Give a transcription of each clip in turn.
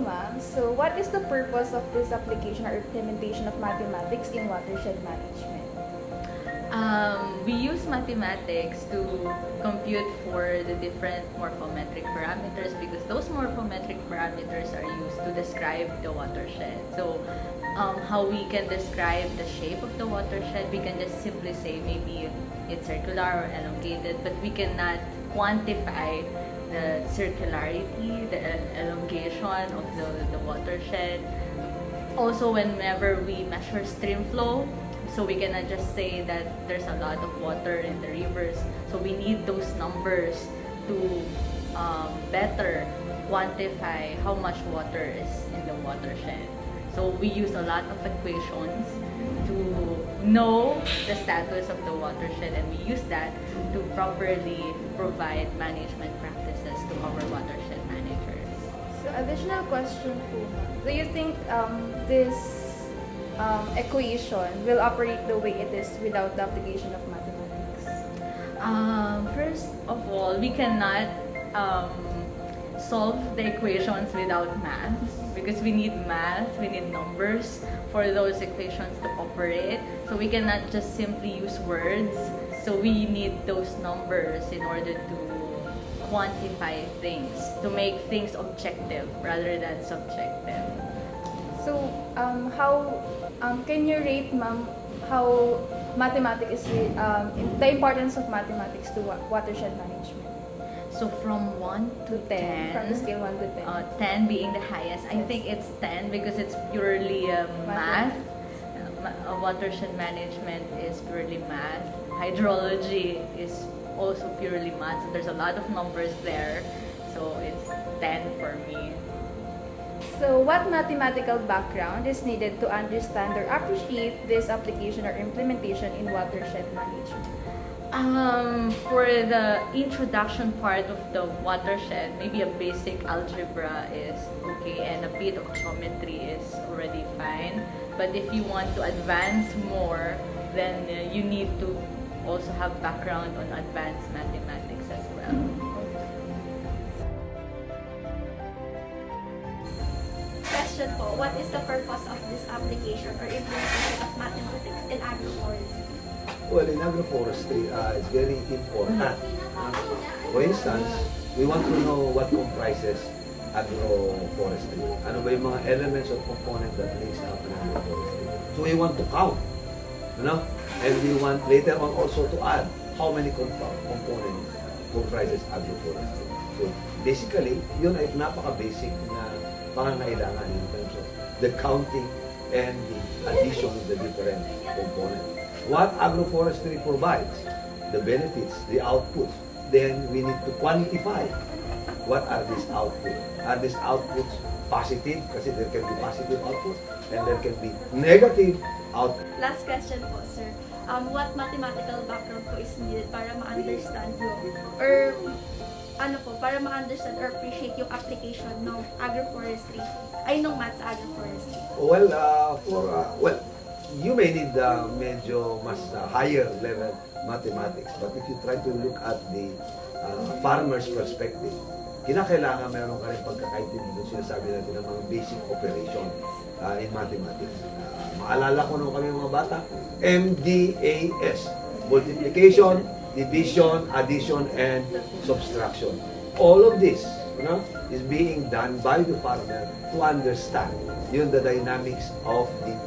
ma'am. So, what is the purpose of this application or implementation of mathematics in watershed management? We use mathematics to compute for the different morphometric parameters because those morphometric parameters are used to describe the watershed. So, how we can describe the shape of the watershed, we can just simply say maybe it's circular or elongated, but we cannot quantify the circularity, the elongation of the watershed. Also, whenever we measure stream flow, so we cannot just say that there's a lot of water in the rivers. So we need those numbers to better quantify how much water is in the watershed. So we use a lot of equations to know the status of the watershed, and we use that to properly provide management practices to our watershed managers. So, additional question po, ma'am. Do you think this equation will operate the way it is without the application of mathematics? First of all, we cannot solve the equations without math because we need math, we need numbers for those equations to operate. So we cannot just simply use words. So we need those numbers in order to quantify things, to make things objective rather than subjective. So, how can you rate, ma'am, how mathematics is the importance of mathematics to watershed management? So from 1 to 10, From the scale 1 to 10. 10 being the highest, I think it's 10 because it's purely math. Watershed management is purely math. Hydrology is also purely math. So there's a lot of numbers there. So it's 10 for me. So, what mathematical background is needed to understand or appreciate this application or implementation in watershed management? For the introduction part of the watershed, maybe a basic algebra is okay and a bit of geometry is already fine. But if you want to advance more, then you need to also have background on advanced mathematics as well. Question po, what is the purpose of this application or implementation of mathematics in agroforestry? Well, in agroforestry, it's very important. For instance, we want to know what comprises agroforestry. Ano ba yung mga elements or components that makes up an agroforestry? So we want to count, and we want later on also to add how many components comprises agroforestry. So basically, yun ay napaka-basic na pangangailangan in terms of the counting and the addition of the different components. What agroforestry provides, the benefits, the outputs, then we need to quantify what are these outputs. Are these outputs positive? Kasi there can be positive outputs and there can be negative outputs. Last question po, sir. What mathematical background po is needed para ma-understand yung, or para ma-understand or appreciate yung application ng agroforestry, ay nung math sa agroforestry? Well, you may need medyo mas higher level mathematics, but if you try to look at the farmer's perspective, kinakailangan meron ka rin pagkakaintindi doon sinasabi natin ng mga basic operation in mathematics. Maalala ko nung kami mga bata, MDAS, multiplication, division, addition, and subtraction. All of this is being done by the farmer to understand the dynamics of the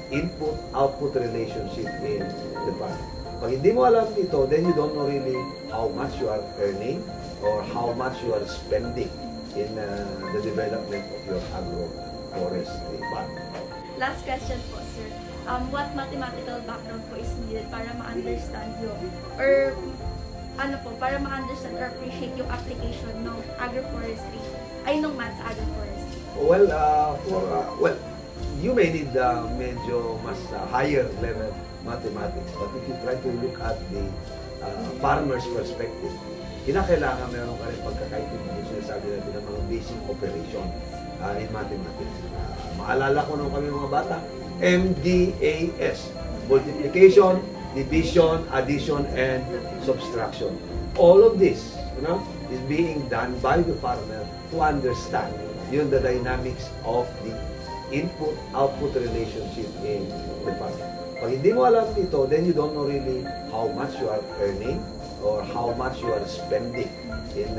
input-output relationship in the farm. Pag hindi mo alam ito, then you don't know really how much you are earning or how much you are spending in the development of your agroforestry farm. Last question po, sir. What mathematical background po is needed para ma-understand yung, or para ma-understand or appreciate yung application ng agroforestry, ay nung math sa agroforestry? Well, you may need medyo mas higher level mathematics, but if you try to look at the farmer's perspective, kinakailangan meron ka rin pagkakaintindi doon sinasabi natin ng mga basic operation in mathematics. Maalala ko nung kami mga bata, MDAS, multiplication, division, addition, and subtraction. All of this is being done by the farmer to understand yun the dynamics of the input-output relationship in the farm. Pag hindi mo alam ito, then you don't know really how much you are earning or how much you are spending in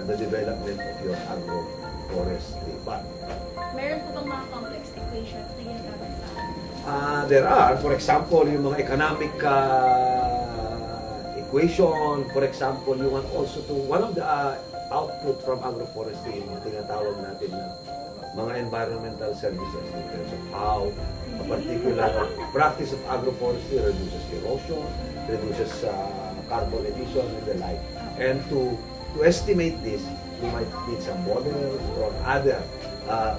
the development of your agroforestry farm. Meron po bang mga complex equations na ginagamit sa There are, for example, yung mga economic equation. For example, you want also to, one of the output from agroforestry, yung tinatawag natin na mga environmental services in terms of how a particular practice of agroforestry reduces erosion, reduces carbon emission and the like. And to estimate this, you might need some models or other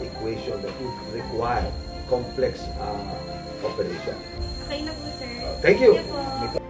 equation that would require complex operation. Okay na po, sir. Thank you. po.